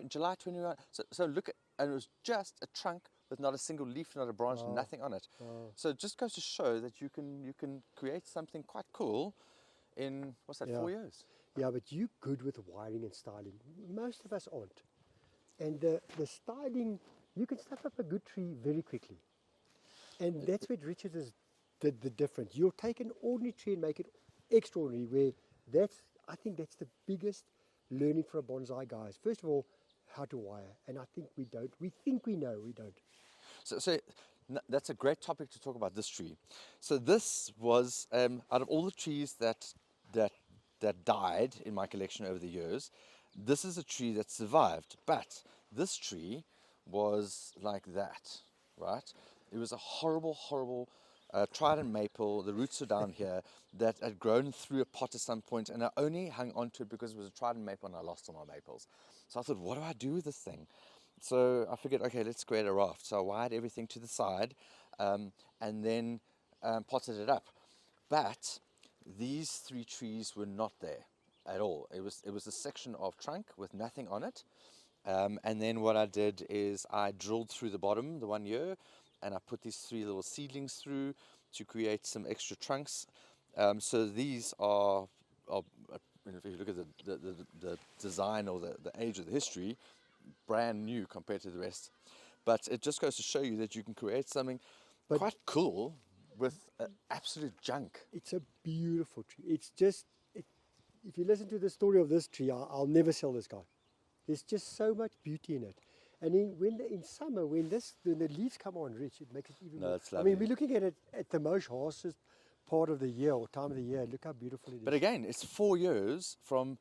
July 21. So look at, and it was just a trunk with not a single leaf, not a branch, nothing on it. So it just goes to show that you can create something quite cool in, what's that, 4 years? Yeah, but you're good with wiring and styling. Most of us aren't. And the styling, you can stuff up a good tree very quickly. And that's where Richard is the difference. You'll take an ordinary tree and make it extraordinary, where I think that's the biggest learning for a bonsai, guys. First of all, how to wire. And I think we don't. We think we know, we don't. So that's a great topic to talk about, this tree. So this was, out of all the trees that died in my collection over the years, this is a tree that survived. But this tree was like that, right? It was a horrible, horrible trident maple. The roots are down here, that had grown through a pot at some point, and I only hung on to it because it was a trident maple and I lost all my maples. So I thought, what do I do with this thing? So I figured, okay, let's create a raft. So I wired everything to the side, and then potted it up. But these 3 trees were not there at all. It was a section of trunk with nothing on it. And then what I did is I drilled through the bottom the 1 year, and I put these 3 little seedlings through to create some extra trunks. So these are if you look at the design or the age of the history, brand new compared to the rest. But it just goes to show you that you can create something quite cool with absolute junk. It's a beautiful tree. It's just, if you listen to the story of this tree, I'll never sell this guy. There's just so much beauty in it. And in summer, when the leaves come on, Rich, it makes it even more. It's lovely. I mean, we're looking at it at the most harshest part of the year or time of the year. Look how beautiful it is. But again, it's 4 years from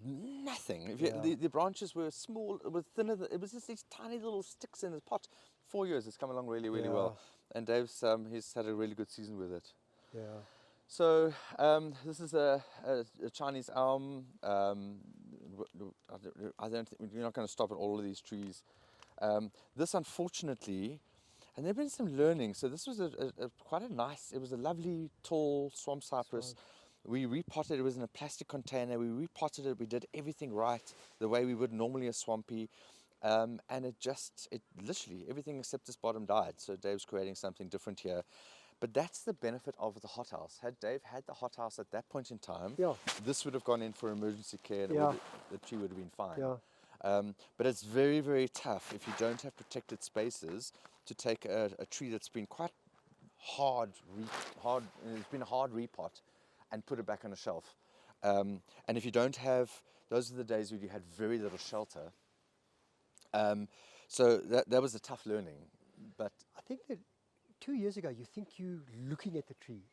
nothing. The branches were small, it was thinner. It was just these tiny little sticks in the pot. 4 years, it's come along really, really well. And Dave's he's had a really good season with it. Yeah. So this is a Chinese elm. I don't think we're not going to stop at all of these trees. This, unfortunately, and there've been some learning. So this was quite a nice. It was a lovely tall swamp cypress. We repotted. It was in a plastic container. We repotted it. We did everything right, the way we would normally a swampy. And it literally everything except this bottom died. So Dave's creating something different here. But that's the benefit of the hothouse. Had Dave had the hothouse at that point in time, this would have gone in for emergency care, and the tree would have been fine. Yeah. But it's very, very tough if you don't have protected spaces to take a tree that's been quite it's been a hard repot, and put it back on a shelf. And if you don't have, those are the days when you had very little shelter. So that was a tough learning. But I think that 2 years ago, you think you're looking at the tree.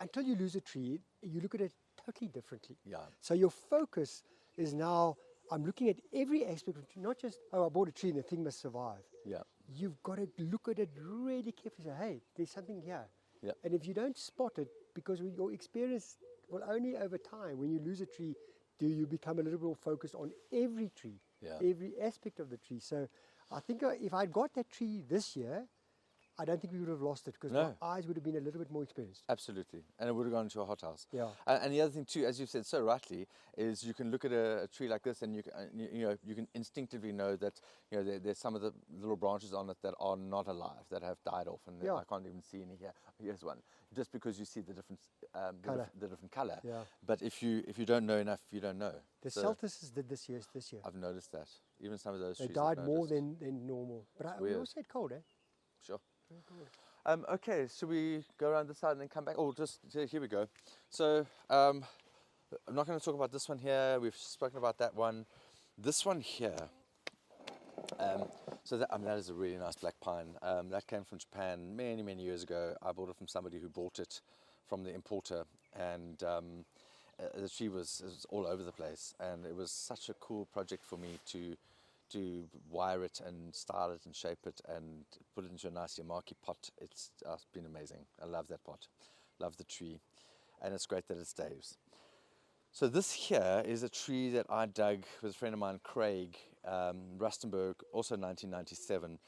Until you lose a tree, you look at it totally differently. Yeah. So your focus is now, I'm looking at every aspect of the tree, not just, I bought a tree and the thing must survive. Yeah. You've got to look at it really carefully. Say, hey, there's something here. Yeah. And if you don't spot it, because your experience will only over time, when you lose a tree, do you become a little bit more focused on every tree, every aspect of the tree. So I think if I'd got that tree this year, I don't think we would have lost it, because my eyes would have been a little bit more experienced. Absolutely. And it would have gone into a hothouse. Yeah. And the other thing too, as you've said so rightly, is you can look at a tree like this, and you can instinctively know that there's some of the little branches on it that are not alive, that have died off, and I can't even see any here. Here's one, just because you see the different the different color. Yeah. But if you don't know enough, you don't know. The Celtices did this year. I've noticed that. Even some of those they trees died I've more noticed. than normal. But we also had cold, eh? Sure. Okay, should we go around this side and then come back? Oh, here we go. So I'm not going to talk about this one here. We've spoken about that one. This one here. That is a really nice black pine. That came from Japan many, many years ago. I bought it from somebody who bought it from the importer, and the tree was all over the place. And it was such a cool project for me to wire it and style it and shape it and put it into a nice Yamaki pot. It's been amazing. I love that pot. Love the tree. And it's great that it's Dave's. So this here is a tree that I dug with a friend of mine, Craig, Rustenburg, also 1997.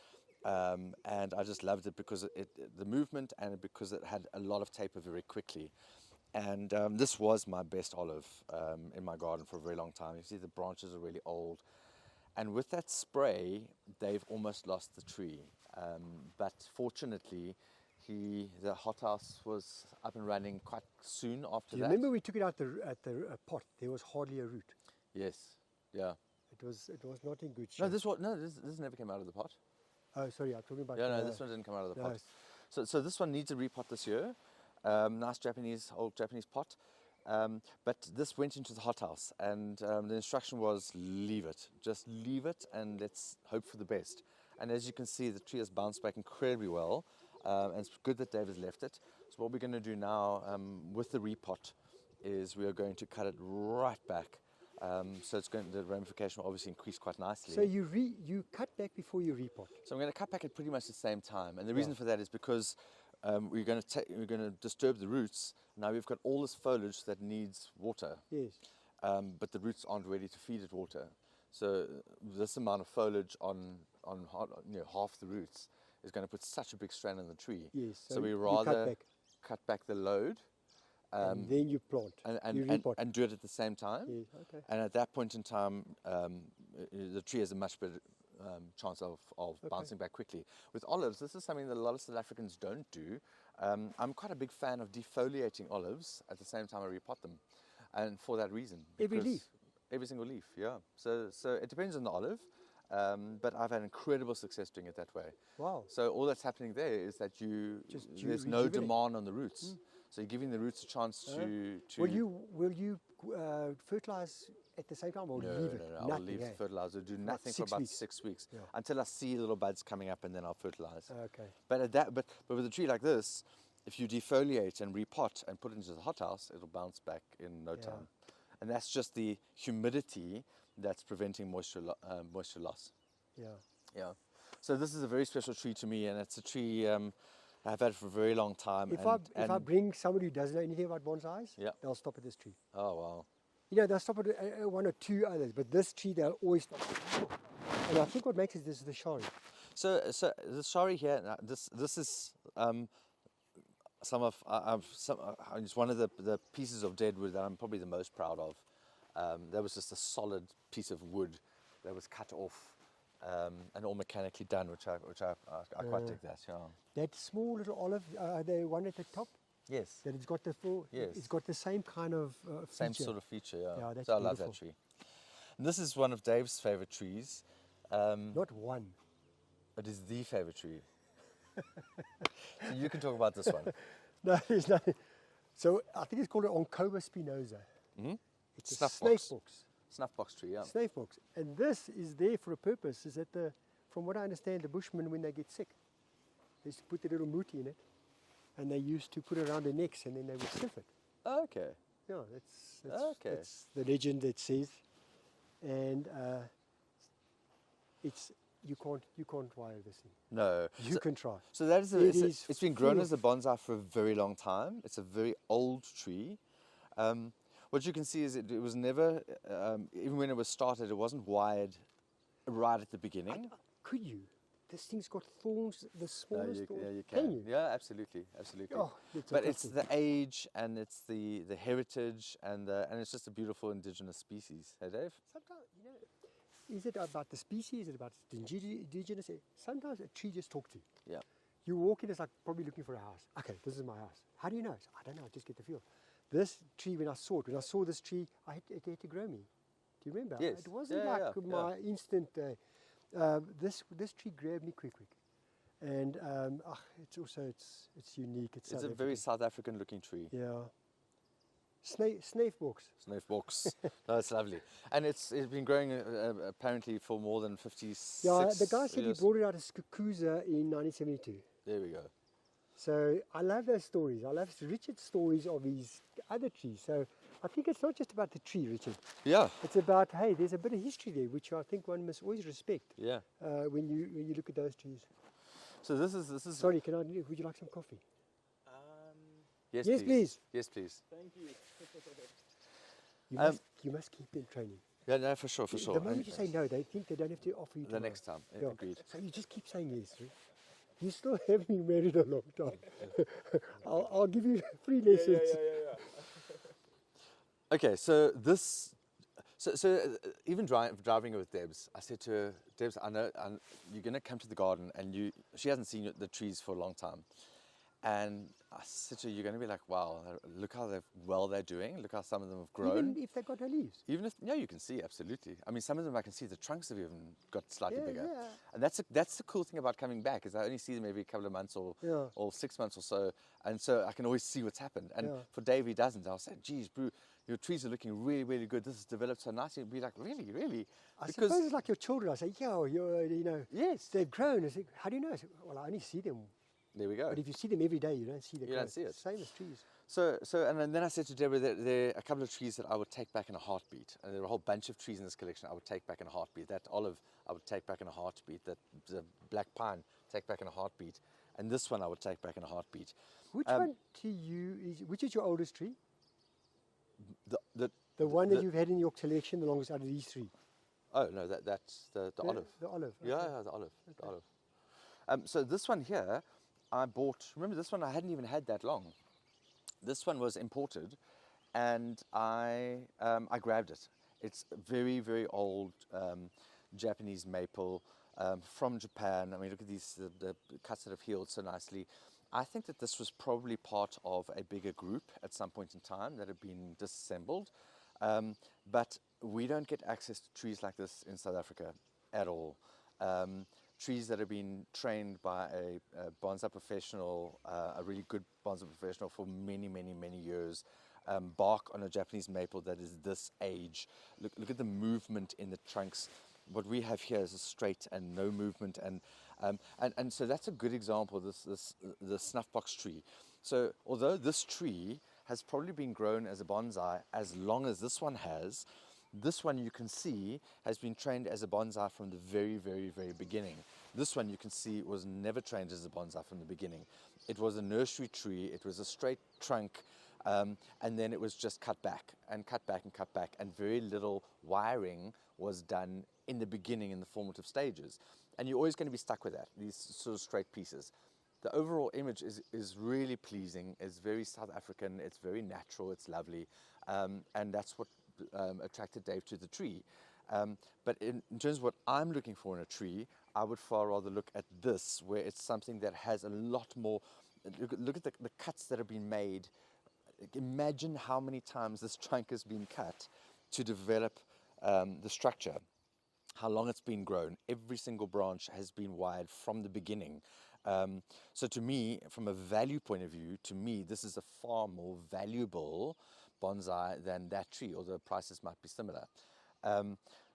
And I just loved it because the movement and because it had a lot of taper very quickly. And this was my best olive in my garden for a very long time. You see the branches are really old. And with that spray, they've almost lost the tree. But fortunately, the hothouse was up and running quite soon after Do you that. remember we took it out at the pot? There was hardly a root. Yes, yeah. It was not in good shape. No, this never came out of the pot. Oh, sorry, I'm talking about. Yeah, no, this one didn't come out of the no, pot. So this one needs a repot this year. Nice old Japanese pot. But this went into the hothouse, and the instruction was leave it. Just leave it, and let's hope for the best. And as you can see, the tree has bounced back incredibly well, and it's good that Dave has left it. So what we're going to do now with the repot is we are going to cut it right back. So the ramification will obviously increase quite nicely. So you cut back before you repot. So I'm going to cut back at pretty much the same time, and the reason for that is because we're going to disturb the roots. Now we've got all this foliage that needs water. Yes. But the roots aren't ready to feed it water. So this amount of foliage on half the roots is going to put such a big strain on the tree. Yes. So we you rather cut back the load. And then you plant. And do it at the same time. Yes, okay. And at that point in time, the tree has a much better chance of bouncing back quickly. With olives, this is something that a lot of South Africans don't do. I'm quite a big fan of defoliating olives at the same time I repot them, and for that reason. Every leaf? Every single leaf, yeah. So it depends on the olive, but I've had incredible success doing it that way. Wow. So all that's happening there is that there's no demand on the roots. So you're giving the roots a chance to. Will you fertilize at the same time or leave it? No. I'll leave the fertilizer. Do nothing for about 6 weeks until I see little buds coming up, and then I'll fertilize. Okay. But with a tree like this, if you defoliate and repot and put it into the hothouse, it'll bounce back in no time. And that's just the humidity that's preventing moisture loss. Yeah. Yeah. So this is a very special tree to me, and it's a tree I've had for a very long time. If I bring somebody who doesn't know anything about bonsais, they'll stop at this tree. Oh, wow. They'll stop at one or two others, but this tree they'll always stop. And I think what makes it is the shari. So the shari here, this is it's one of the pieces of dead wood that I'm probably the most proud of. That was just a solid piece of wood that was cut off. And all mechanically done, which I quite dig that. Yeah. That small little olive, the one at the top. Yes. That it's got the full. Yes. It's got the same kind of same feature. sort of feature. Yeah. Yeah, that's so I love that tree. And this is one of Dave's favorite trees. Not one. It is the favorite tree. So you can talk about this one. No, there's nothing. So I think it's called an Oncoba spinosa. Mm-hmm. It's Snuff a snake box. box. Snuff box tree, yeah. Snake box. And this is there for a purpose. Is that from what I understand, the Bushmen, when they get sick, they used to put the little muti in it, and they used to put it around their necks, and then they would sniff it. Okay. Yeah, that's the legend that says. And you can't wire this thing. No. You can try. So that is it's been grown as a bonsai for a very long time. It's a very old tree. What you can see is it was never, even when it was started, it wasn't wired right at the beginning. Could you? This thing's got thorns, the smallest thorns. Yeah, you can. you? Yeah, absolutely. Oh, but it's the age and it's the heritage and it's just a beautiful indigenous species. Hey, Dave? Sometimes, is it about the species? Is it about the indigenous? Sometimes a tree just talks to you. Yeah. You walk in, it's like probably looking for a house. Okay, this is my house. How do you know? I don't know, I just get the feel. This tree, when I saw this tree, it had to grow me. Do you remember? Yes. It wasn't my instant. This tree grabbed me quick. And it's also it's unique. It's a very South African looking tree. Yeah. Sneefbox. Sneefbox. That's lovely. And it's been growing apparently for more than 56 Yeah, the guy said years. he brought it out of Skukuza in 1972. There we go. So I love those stories. I love Richard's stories of his other trees. So I think it's not just about the tree, Richard. Yeah. It's about, hey, there's a bit of history there, which I think one must always respect. Yeah. When you look at those trees. So this is. Sorry, would you like some coffee? Yes, please. Yes, please. Thank you. You must keep them training. Yeah, no, for sure, for sure. The moment you say no, they think they don't have to offer you The tomorrow. next time, Yeah. agreed. So you just keep saying yes. Right? You still haven't been married a long time. I'll give you free lessons. Okay, so even driving with Debs, I said to her, Debs, I know you're going to come to the garden, and she hasn't seen the trees for a long time. And I said to her, you're going to be like, wow, look how well they're doing. Look how some of them have grown. Even if they got no leaves. Even if, you can see, absolutely. I mean, some of them I can see the trunks have even got slightly bigger. Yeah. And that's the cool thing about coming back, is I only see them every couple of months or 6 months or so. And so I can always see what's happened. And for Dave, he doesn't. I'll say, geez, Brew, your trees are looking really, really good. This has developed so nicely. He'll be like, really, really? I suppose it's like your children. I say, yes, they've grown. I say, how do you know? I say, well, I only see them. There we go. But if you see them every day, you don't see the growth. don't see it. Same as trees. So, and then I said to Deborah that there are a couple of trees that I would take back in a heartbeat. And there are a whole bunch of trees in this collection I would take back in a heartbeat. That olive, I would take back in a heartbeat. That the black pine, take back in a heartbeat. And this one I would take back in a heartbeat. Which one to you which is your oldest tree? The one that you've had in your collection the longest out of these three? Oh, no, that's the olive. The olive. Okay. Yeah, the olive. Okay. The olive. So this one here, I bought, remember this one I hadn't even had that long. This one was imported, and I grabbed it. It's very, very old Japanese maple from Japan. I mean, look at these, the cuts that have healed so nicely. I think that this was probably part of a bigger group at some point in time that had been disassembled. But we don't get access to trees like this in South Africa at all. Trees that have been trained by a bonsai professional, a really good bonsai professional for many, many, many years. Bark on a Japanese maple that is this age. Look at the movement in the trunks. What we have here is a straight and no movement, and so that's a good example. The snuffbox tree. So although this tree has probably been grown as a bonsai as long as this one has, this one you can see has been trained as a bonsai from the very, very, very beginning. This one you can see was never trained as a bonsai from the beginning. It was a nursery tree. It was a straight trunk, and then it was just cut back and cut back and cut back, and very little wiring was done in the beginning in the formative stages. And you're always going to be stuck with that, these sort of straight pieces. The overall image is really pleasing. It's very South African. It's very natural. It's lovely, and that's what attracted Dave to the tree. But in terms of what I'm looking for in a tree, I would far rather look at this, where it's something that has a lot more. Look at the cuts that have been made. Imagine how many times this trunk has been cut to develop the structure, how long it's been grown. Every single branch has been wired from the beginning. So to me, from a value point of view, to me, this is a far more valuable bonsai than that tree, although prices might be similar.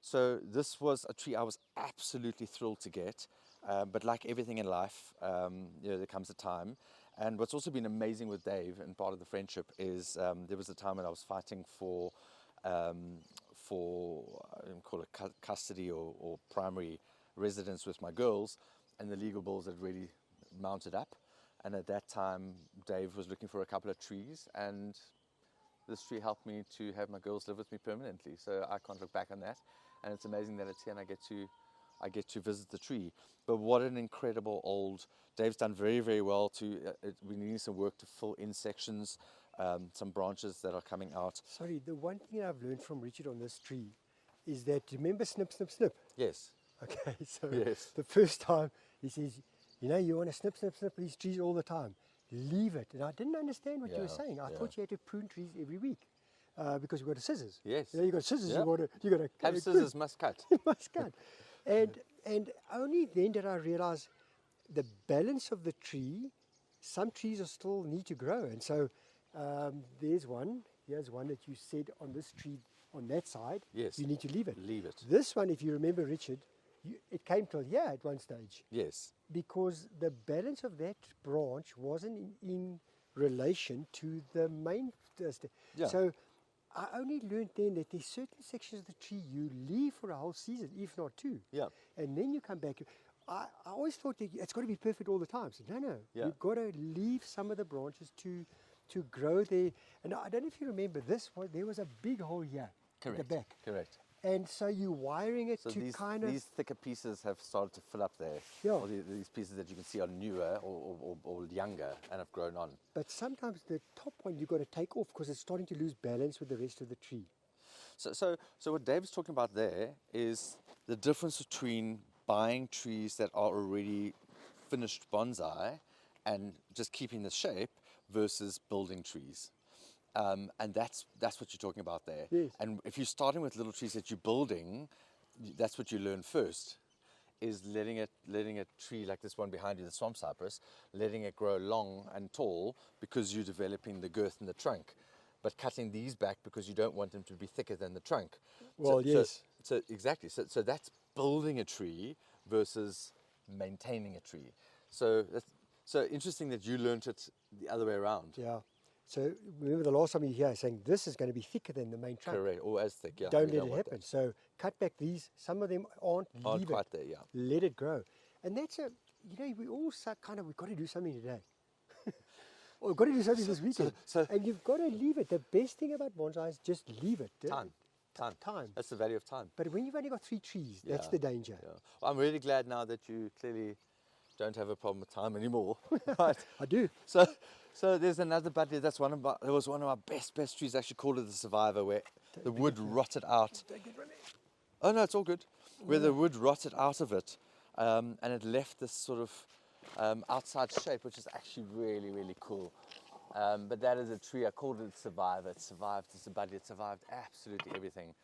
So this was a tree I was absolutely thrilled to get, but like everything in life, there comes a time. And what's also been amazing with Dave, and part of the friendship, is there was a time when I was fighting for I don't call it custody or primary residence with my girls, and the legal bills had really mounted up. And at that time, Dave was looking for a couple of trees, and this tree helped me to have my girls live with me permanently. So I can't look back on that. And it's amazing that it's here and I get to visit the tree. But what an incredible old, Dave's done very, very well to, we need some work to fill in sections, some branches that are coming out. Sorry, the one thing I've learned from Richard on this tree is that, remember snip, snip, snip? Yes. Okay, so Yes. the first time he says, you want to snip, snip, snip these trees all the time. Leave it. And I didn't understand what you were saying. I thought you had to prune trees every week because you've got scissors. Yes. You've got scissors. Yep. You got to Have scissors, must cut. You must cut. And only then did I realize the balance of the tree. Some trees are still need to grow. And so here's one that you said on this tree, on that side, Yes. you need to leave it. Leave it. This one, if you remember, Richard, it came till here at one stage. Yes. Because the balance of that branch wasn't in relation to the main. Yeah. So I only learned then that there's certain sections of the tree you leave for a whole season, if not two. Yeah. And then you come back. I always thought that it's got to be perfect all the time. So no. Yeah. You've got to leave some of the branches to to grow there. And I don't know if you remember this one. There was a big hole here at the back. Correct. And so you're wiring it So to these thicker pieces have started to fill up there. Yeah. Or these pieces that you can see are newer or younger and have grown on. But sometimes the top one you've got to take off because it's starting to lose balance with the rest of the tree. So what Dave's talking about there is the difference between buying trees that are already finished bonsai and just keeping the shape versus building trees. And that's what you're talking about there. Yes. And if you're starting with little trees that you're building, that's what you learn first, is letting a tree like this one behind you, the swamp cypress, letting it grow long and tall because you're developing the girth in the trunk, but cutting these back because you don't want them to be thicker than the trunk. Well, yes. So exactly. So that's building a tree versus maintaining a tree. So interesting that you learned it the other way around. Yeah. So remember the last time you were here saying this is going to be thicker than the main trunk. Correct, or as thick, yeah. Don't let it happen. So cut back these. Some of them aren't quite there, yeah. Let it grow. And that's we all we've got to do something today. Or we've got to do something this weekend. And you've got to leave it. The best thing about bonsai is just leave it. Time. That's the value of time. But when you've only got 3 trees, that's the danger. Yeah. Well, I'm really glad now that you clearly don't have a problem with time anymore. Right. I do. So there's another buddleia. There was one of our best trees. I actually called it the survivor, where the wood rotted out. Oh no, it's all good. Where the wood rotted out of it, and it left this sort of outside shape, which is actually really, really cool. But that is a tree. I called it survivor. It survived. It's a buddleia. It survived absolutely everything.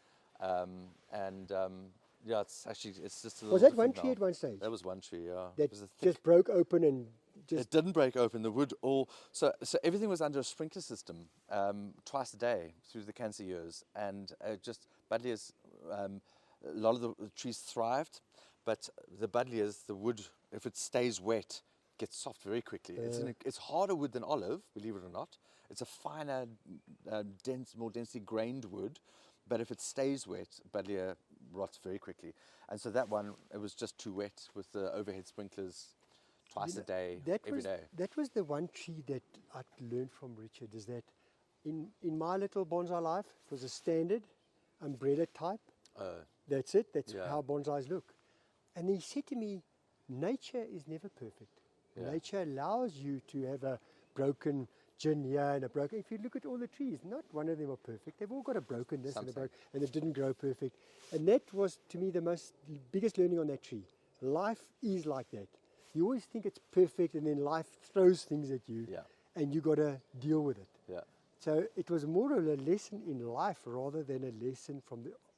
Yeah, it's just a little. Was that one different tree now. at one stage? That was one tree, yeah. That It was a thick. just broke open and just. It didn't break open. The wood all so everything was under a sprinkler system twice a day through the cancer years, and just buddleias. A lot of the trees thrived, but the buddleias, the wood, if it stays wet, gets soft very quickly. It's harder wood than olive, believe it or not. It's a finer, more densely grained wood, but if it stays wet, buddleia rots very quickly. And so that one, it was just too wet with the overhead sprinklers twice a day, every day. That was the one tree that I learned from Richard, is that in my little bonsai life, it was a standard umbrella type. That's it. That's how bonsais look. And he said to me, nature is never perfect. Yeah. Nature allows you to have a broken gin here and a broken. If you look at all the trees, not one of them are perfect. They've all got a brokenness and it didn't grow perfect. And that was, to me, the biggest learning on that tree. Life is like that. You always think it's perfect, and then life throws things at you, and you got to deal with it. Yeah. So it was more of a lesson in life rather than a lesson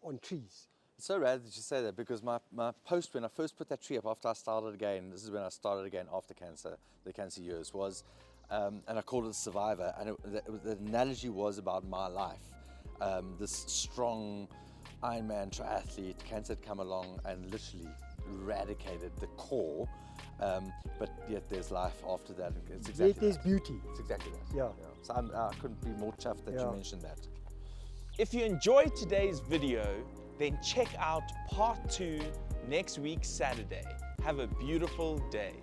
on trees. It's so rad that you say that, because my post, when I first put that tree up after I started again, this is when I started again after cancer, the cancer years, was, and I called it the survivor, and the analogy was about my life. This strong Ironman triathlete, cancer had come along and literally eradicated the core, but yet there's life after that. It's exactly Yet there's beauty. It's exactly that. Yeah. So I couldn't be more chuffed that you mentioned that. If you enjoyed today's video, then check out part 2 next week, Saturday. Have a beautiful day.